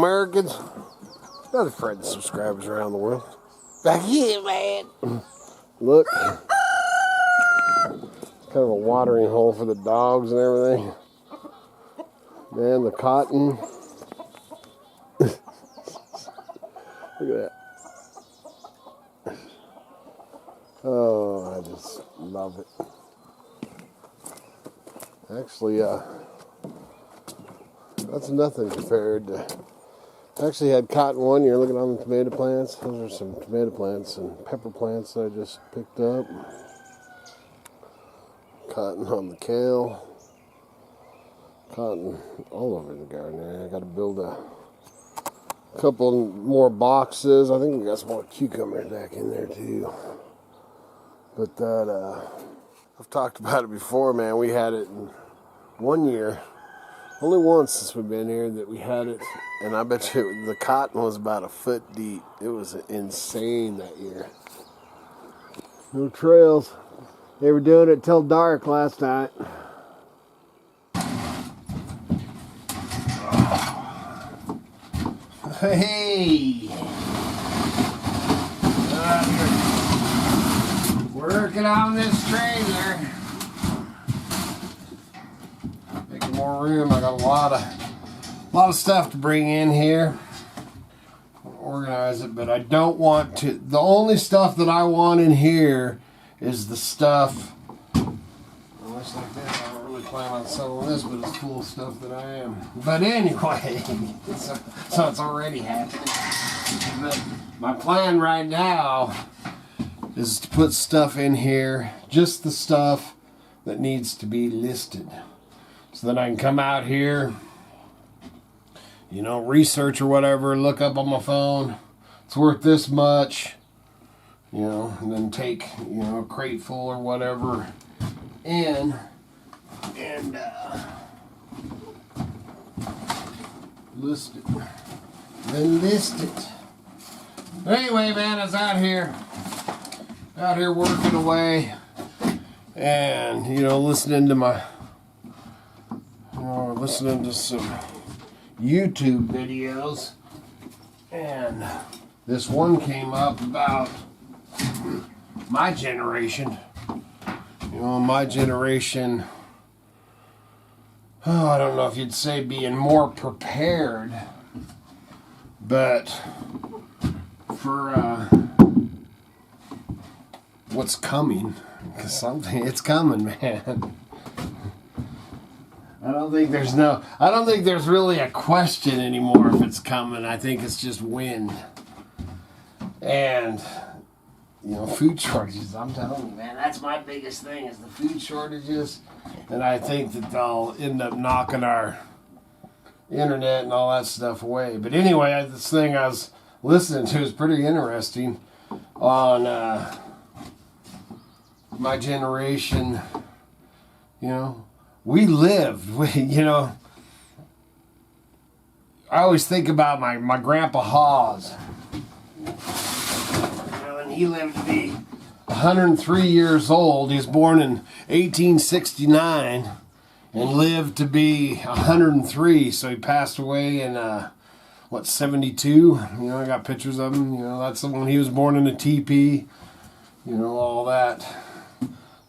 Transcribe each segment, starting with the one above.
Americans, other friends and subscribers around the world. Back here, man. Look. It's kind of a watering hole for the dogs and everything. Man, the cotton. Look at that. Oh, I just love it. Actually, that's nothing compared to... I actually had cotton one year. Looking on the tomato plants. Those are some tomato plants and pepper plants that I just picked up. Cotton on the kale. Cotton all over the garden area. I got to build a couple more boxes. I think we got some more cucumbers back in there too. But that, I've talked about it before, man. We had it in 1 year. Only once since we've been here that we had it. And I bet you the cotton was about a foot deep. It was insane that year. No trails. They were doing it till dark last night. Hey! Working on this trailer. Making more room. I got a lot of stuff to bring in here. Organize it, but I don't want to. The only stuff that I want in here is the stuff. Unless like this, I don't really plan on selling this, but it's full of stuff that I am. But anyway, so it's already happening. But my plan right now is to put stuff in here, just the stuff that needs to be listed. So then I can come out here, you know, research or whatever, look up on my phone, it's worth this much, you know, and then take, you know, a crate full or whatever in and list it. Then list it. But anyway, man, I was out here working away and, you know, listening to some YouTube videos, and this one came up about my generation. You know, my generation, I don't know if you'd say being more prepared, but for what's coming, because it's coming, man. I don't think there's really a question anymore if it's coming. I think it's just when. And, you know, food shortages, I'm telling you, man, that's my biggest thing is the food shortages. And I think that they'll end up knocking our internet and all that stuff away. But anyway, this thing I was listening to is pretty interesting on my generation, you know. We lived, you know, I always think about my grandpa Hawes. You know, and he lived to be 103 years old. He was born in 1869 and lived to be 103. So he passed away in, 72? You know, I got pictures of him. You know, that's the one he was born in a teepee. You know, all that.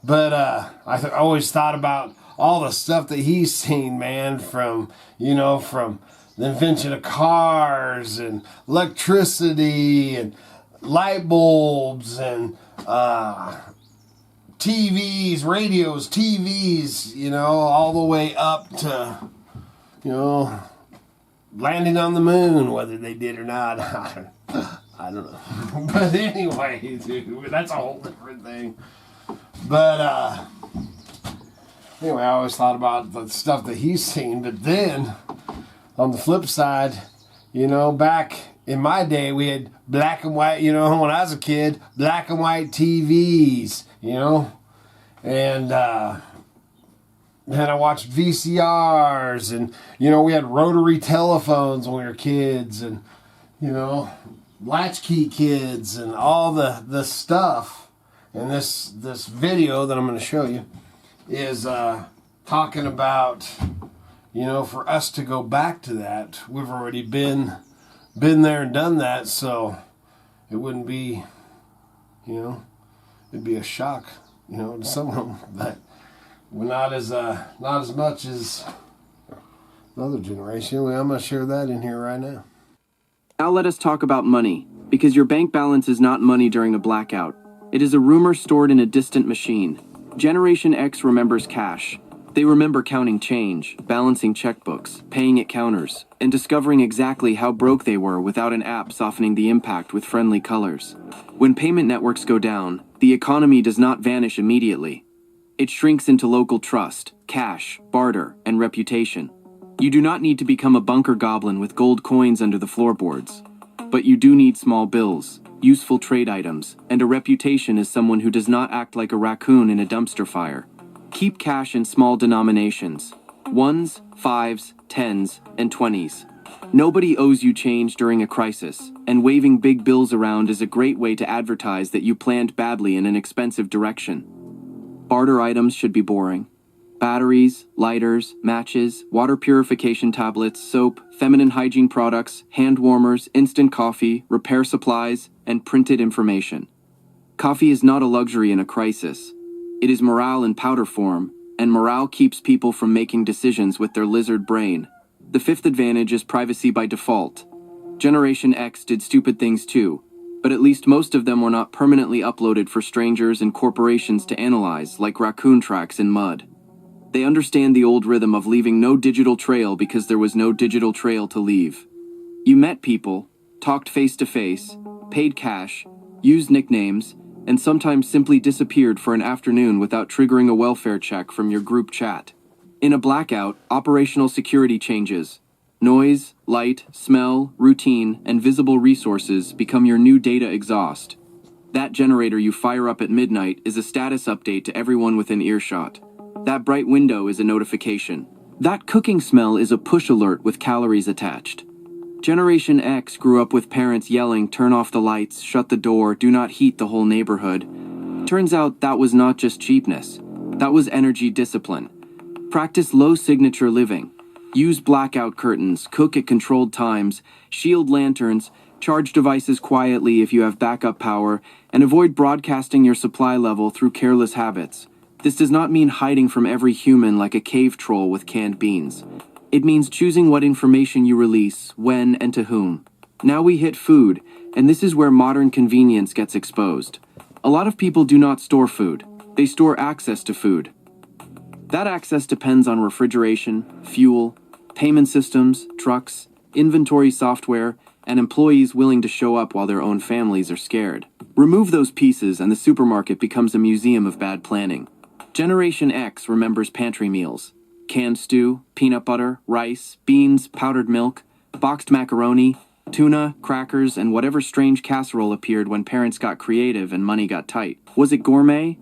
But I always thought about all the stuff that he's seen, man, from the invention of cars and electricity and light bulbs and TVs, radios, TVs, you know, all the way up to, you know, landing on the moon, whether they did or not. I don't know. But anyway, dude, that's a whole different thing. But, anyway, I always thought about the stuff that he's seen, but then, on the flip side, you know, back in my day, we had black and white, you know, when I was a kid, black and white TVs, you know, and then I watched VCRs, and, you know, we had rotary telephones when we were kids, and, you know, latchkey kids, and all the stuff. And this video that I'm going to show you is talking about, you know, for us to go back to that, we've already been been there and done that, so it wouldn't be, it'd be a shock, to some of them, but we're not as much as another generation. I'm going to share that in here right now. Now let us talk about money, because your bank balance is not money during a blackout. It is a rumor stored in a distant machine. Generation X remembers cash. They remember counting change, balancing checkbooks, paying at counters, and discovering exactly how broke they were without an app softening the impact with friendly colors. When payment networks go down, the economy does not vanish immediately. It shrinks into local trust, cash, barter, and reputation. You do not need to become a bunker goblin with gold coins under the floorboards. But you do need small bills, useful trade items, and a reputation as someone who does not act like a raccoon in a dumpster fire. Keep cash in small denominations, 1s, 5s, 10s, and 20s. Nobody owes you change during a crisis, and waving big bills around is a great way to advertise that you planned badly in an expensive direction. Barter items should be boring. Batteries, lighters, matches, water purification tablets, soap, feminine hygiene products, hand warmers, instant coffee, repair supplies, and printed information. Coffee is not a luxury in a crisis. It is morale in powder form, and morale keeps people from making decisions with their lizard brain. The fifth advantage is privacy by default. Generation X did stupid things too, but at least most of them were not permanently uploaded for strangers and corporations to analyze, like raccoon tracks in mud. They understand the old rhythm of leaving no digital trail because there was no digital trail to leave. You met people, talked face to face, paid cash, used nicknames, and sometimes simply disappeared for an afternoon without triggering a welfare check from your group chat. In a blackout, operational security changes. Noise, light, smell, routine, and visible resources become your new data exhaust. That generator you fire up at midnight is a status update to everyone within earshot. That bright window is a notification. That cooking smell is a push alert with calories attached. Generation X grew up with parents yelling, "Turn off the lights, shut the door, do not heat the whole neighborhood." Turns out that was not just cheapness. That was energy discipline. Practice low signature living. Use blackout curtains, cook at controlled times, shield lanterns, charge devices quietly if you have backup power, and avoid broadcasting your supply level through careless habits. This does not mean hiding from every human like a cave troll with canned beans. It means choosing what information you release, when, and to whom. Now we hit food, and this is where modern convenience gets exposed. A lot of people do not store food. They store access to food. That access depends on refrigeration, fuel, payment systems, trucks, inventory software, and employees willing to show up while their own families are scared. Remove those pieces and the supermarket becomes a museum of bad planning. Generation X remembers pantry meals. Canned stew, peanut butter, rice, beans, powdered milk, boxed macaroni, tuna, crackers, and whatever strange casserole appeared when parents got creative and money got tight. Was it gourmet?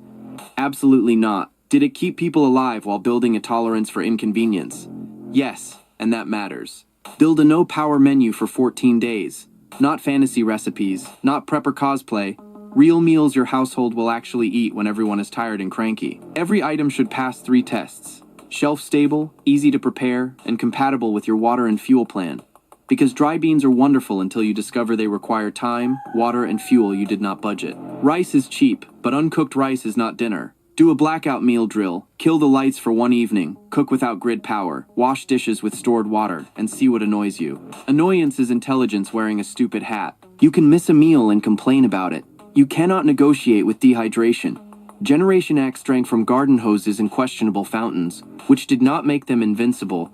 Absolutely not. Did it keep people alive while building a tolerance for inconvenience? Yes, and that matters. Build a no-power menu for 14 days. Not fantasy recipes, not prepper cosplay. Real meals your household will actually eat when everyone is tired and cranky. Every item should pass 3 tests. Shelf-stable, easy to prepare, and compatible with your water and fuel plan. Because dry beans are wonderful until you discover they require time, water, and fuel you did not budget. Rice is cheap, but uncooked rice is not dinner. Do a blackout meal drill, kill the lights for one evening, cook without grid power, wash dishes with stored water, and see what annoys you. Annoyance is intelligence wearing a stupid hat. You can miss a meal and complain about it. You cannot negotiate with dehydration. Generation X drank from garden hoses and questionable fountains, which did not make them invincible,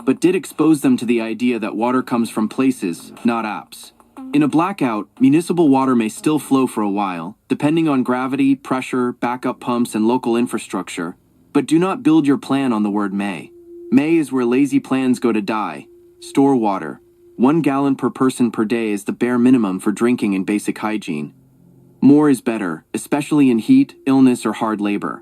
but did expose them to the idea that water comes from places, not apps. In a blackout, municipal water may still flow for a while, depending on gravity, pressure, backup pumps, and local infrastructure, but do not build your plan on the word may. May is where lazy plans go to die. Store water. 1 gallon per person per day is the bare minimum for drinking and basic hygiene. More is better, especially in heat, illness, or hard labor.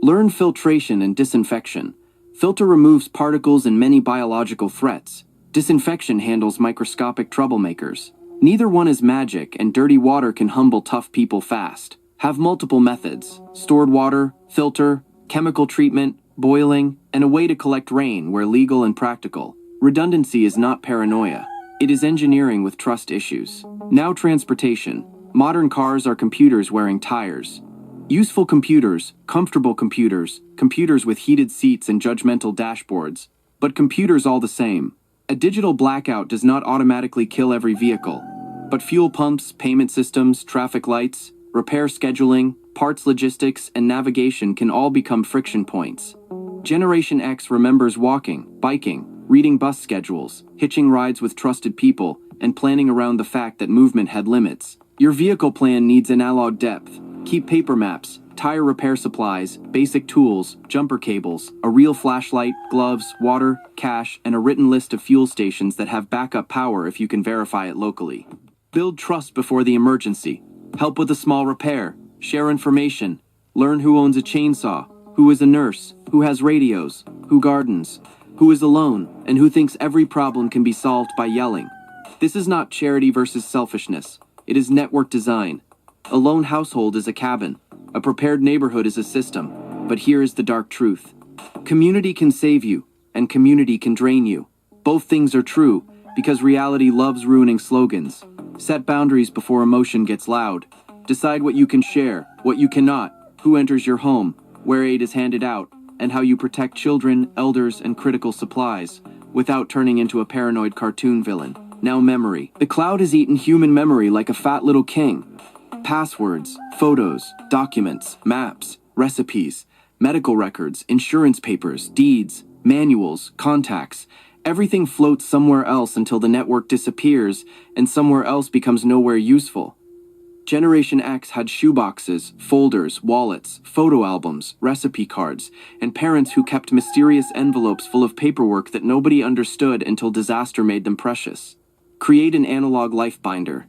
Learn filtration and disinfection. Filter removes particles and many biological threats. Disinfection handles microscopic troublemakers. Neither one is magic, and dirty water can humble tough people fast. Have multiple methods: stored water, filter, chemical treatment, boiling, and a way to collect rain where legal and practical. Redundancy is not paranoia. It is engineering with trust issues. Now transportation. Modern cars are computers wearing tires. Useful computers, comfortable computers, computers with heated seats and judgmental dashboards. But computers all the same. A digital blackout does not automatically kill every vehicle. But fuel pumps, payment systems, traffic lights, repair scheduling, parts logistics, and navigation can all become friction points. Generation X remembers walking, biking, reading bus schedules, hitching rides with trusted people, and planning around the fact that movement had limits. Your vehicle plan needs analog depth. Keep paper maps, tire repair supplies, basic tools, jumper cables, a real flashlight, gloves, water, cash, and a written list of fuel stations that have backup power if you can verify it locally. Build trust before the emergency. Help with a small repair. Share information. Learn who owns a chainsaw, who is a nurse, who has radios, who gardens, who is alone, and who thinks every problem can be solved by yelling. This is not charity versus selfishness. It is network design. A lone household is a cabin. A prepared neighborhood is a system. But here is the dark truth. Community can save you, and community can drain you. Both things are true, because reality loves ruining slogans. Set boundaries before emotion gets loud. Decide what you can share, what you cannot, who enters your home, where aid is handed out, and how you protect children, elders, and critical supplies, without turning into a paranoid cartoon villain. Now memory. The cloud has eaten human memory like a fat little king. Passwords, photos, documents, maps, recipes, medical records, insurance papers, deeds, manuals, contacts. Everything floats somewhere else until the network disappears and somewhere else becomes nowhere useful. Generation X had shoeboxes, folders, wallets, photo albums, recipe cards, and parents who kept mysterious envelopes full of paperwork that nobody understood until disaster made them precious. Create an analog life binder.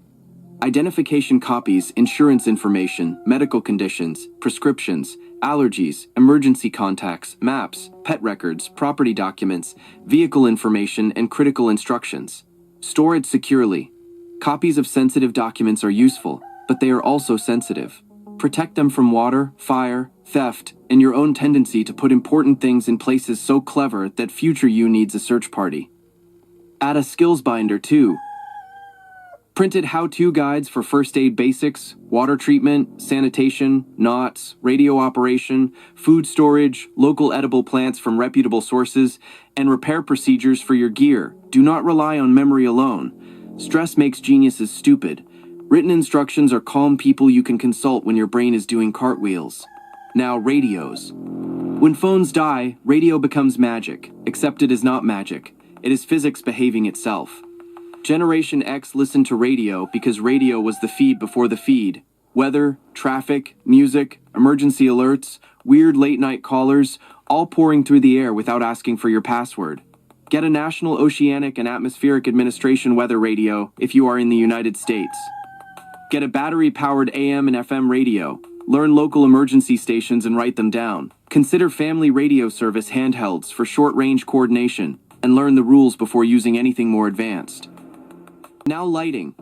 Identification copies, insurance information, medical conditions, prescriptions, allergies, emergency contacts, maps, pet records, property documents, vehicle information, and critical instructions. Store it securely. Copies of sensitive documents are useful, but they are also sensitive. Protect them from water, fire, theft, and your own tendency to put important things in places so clever that future you needs a search party. Add a skills binder too. Printed how-to guides for first aid basics, water treatment, sanitation, knots, radio operation, food storage, local edible plants from reputable sources, and repair procedures for your gear. Do not rely on memory alone. Stress makes geniuses stupid. Written instructions are calm people you can consult when your brain is doing cartwheels. Now, radios. When phones die, radio becomes magic, except it is not magic. It is physics behaving itself. Generation X listened to radio because radio was the feed before the feed. Weather, traffic, music, emergency alerts, weird late-night callers, all pouring through the air without asking for your password. Get a National Oceanic and Atmospheric Administration weather radio if you are in the United States. Get a battery-powered AM and FM radio. Learn local emergency stations and write them down. Consider family radio service handhelds for short-range coordination, and learn the rules before using anything more advanced. Now lighting.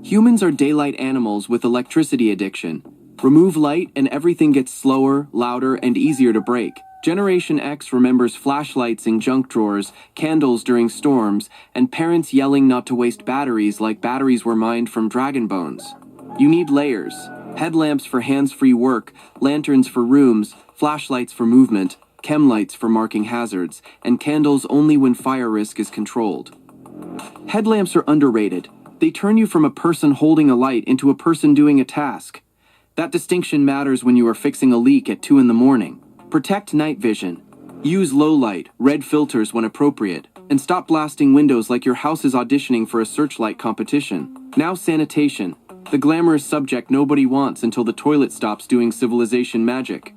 Humans are daylight animals with electricity addiction. Remove light and everything gets slower, louder, and easier to break. Generation X remembers flashlights in junk drawers, candles during storms, and parents yelling not to waste batteries like batteries were mined from dragon bones. You need layers. Headlamps for hands-free work, lanterns for rooms, flashlights for movement, chem lights for marking hazards, and candles only when fire risk is controlled. Headlamps are underrated. They turn you from a person holding a light into a person doing a task. That distinction matters when you are fixing a leak at 2 in the morning. Protect night vision. Use low light, red filters when appropriate, and stop blasting windows like your house is auditioning for a searchlight competition. Now sanitation. The glamorous subject nobody wants until the toilet stops doing civilization magic.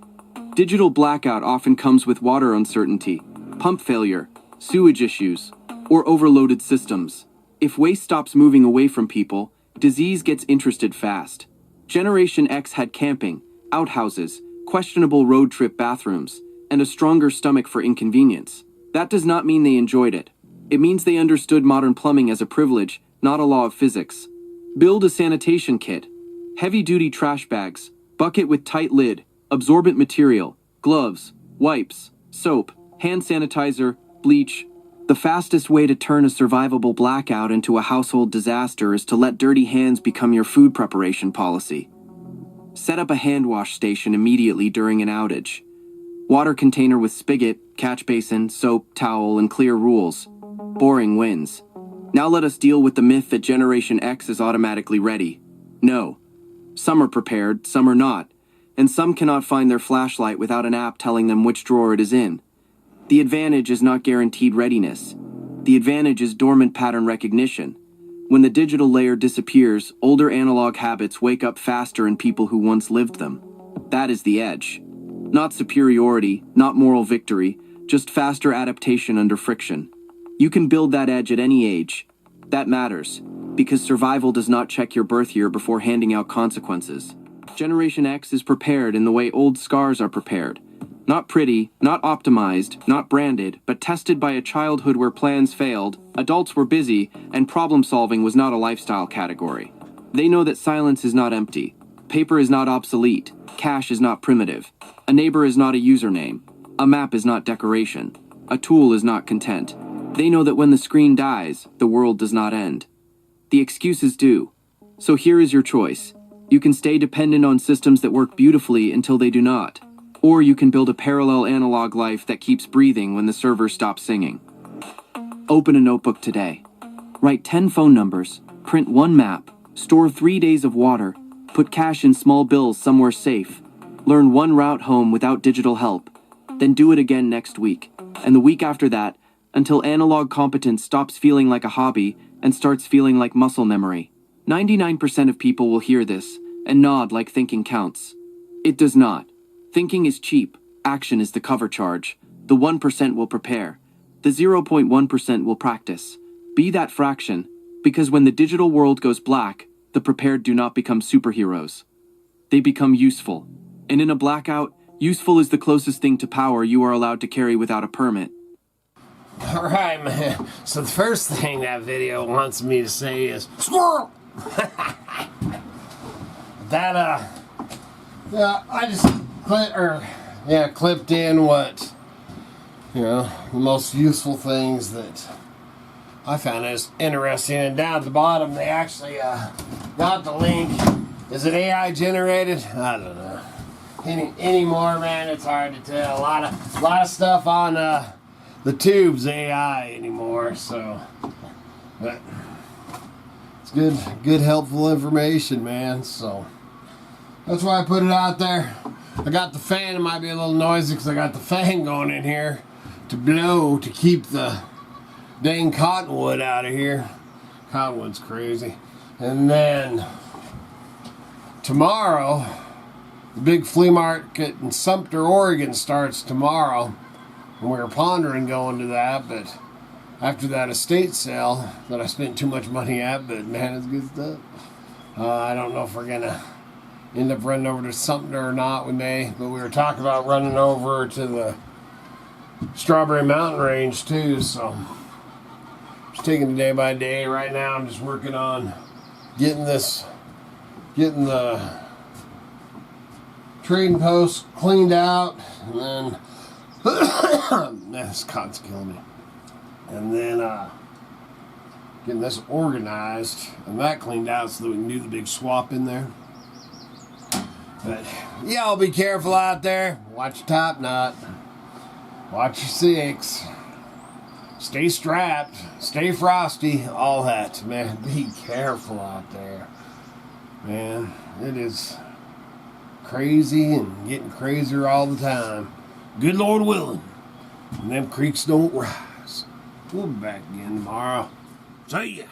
Digital blackout often comes with water uncertainty, pump failure, sewage issues, or overloaded systems. If waste stops moving away from people, disease gets interested fast. Generation X had camping, outhouses, questionable road trip bathrooms, and a stronger stomach for inconvenience. That does not mean they enjoyed it. It means they understood modern plumbing as a privilege, not a law of physics. Build a sanitation kit. Heavy-duty trash bags, bucket with tight lid, absorbent material, gloves, wipes, soap, hand sanitizer, bleach. The fastest way to turn a survivable blackout into a household disaster is to let dirty hands become your food preparation policy. Set up a hand wash station immediately during an outage. Water container with spigot, catch basin, soap, towel, and clear rules. Boring wins. Now let us deal with the myth that Generation X is automatically ready. No. Some are prepared, some are not, and some cannot find their flashlight without an app telling them which drawer it is in. The advantage is not guaranteed readiness. The advantage is dormant pattern recognition. When the digital layer disappears, older analog habits wake up faster in people who once lived them. That is the edge. Not superiority, not moral victory, just faster adaptation under friction. You can build that edge at any age. That matters, because survival does not check your birth year before handing out consequences. Generation X is prepared in the way old scars are prepared. Not pretty, not optimized, not branded, but tested by a childhood where plans failed, adults were busy, and problem solving was not a lifestyle category. They know that silence is not empty. Paper is not obsolete. Cash is not primitive. A neighbor is not a username. A map is not decoration. A tool is not content. They know that when the screen dies, the world does not end. The excuses do. So here is your choice. You can stay dependent on systems that work beautifully until they do not. Or you can build a parallel analog life that keeps breathing when the server stops singing. Open a notebook today. Write 10 phone numbers, print 1 map, store 3 days of water, put cash in small bills somewhere safe, learn 1 route home without digital help, then do it again next week, and the week after that, until analog competence stops feeling like a hobby and starts feeling like muscle memory. 99% of people will hear this and nod like thinking counts. It does not. Thinking is cheap. Action is the cover charge. The 1% will prepare. The 0.1% will practice. Be that fraction, because when the digital world goes black, the prepared do not become superheroes. They become useful. And in a blackout, useful is the closest thing to power you are allowed to carry without a permit. Alright, man. So the first thing that video wants me to say is squirrel! Yeah, I just clipped in what, the most useful things that I found is interesting. And down at the bottom, they actually got the link. Is it AI generated? I don't know. Anymore, man, it's hard to tell. A lot of stuff on the tube's AI anymore. So, but it's good, helpful information, man. So that's why I put it out there. I got the fan. It might be a little noisy because I got the fan going in here to blow to keep the dang cottonwood out of here. Cottonwood's crazy. And then tomorrow, the big flea market in Sumter, Oregon starts tomorrow. And we were pondering going to that, but after that estate sale that I spent too much money at, but man, it's good stuff. I don't know if we're gonna end up running over to Sumter or not. We may, but we were talking about running over to the Strawberry Mountain Range too, so just taking it day by day. Right now I'm just working on getting the trading post cleaned out, and then this cotton's killing me, and then getting this organized and that cleaned out so that we can do the big swap in there. But y'all be careful out there. Watch your top knot. Watch your 6. Stay strapped. Stay frosty. All that. Man, be careful out there. Man, it is crazy and getting crazier all the time. Good Lord willing. And them creeks don't rise. We'll be back again tomorrow. See ya.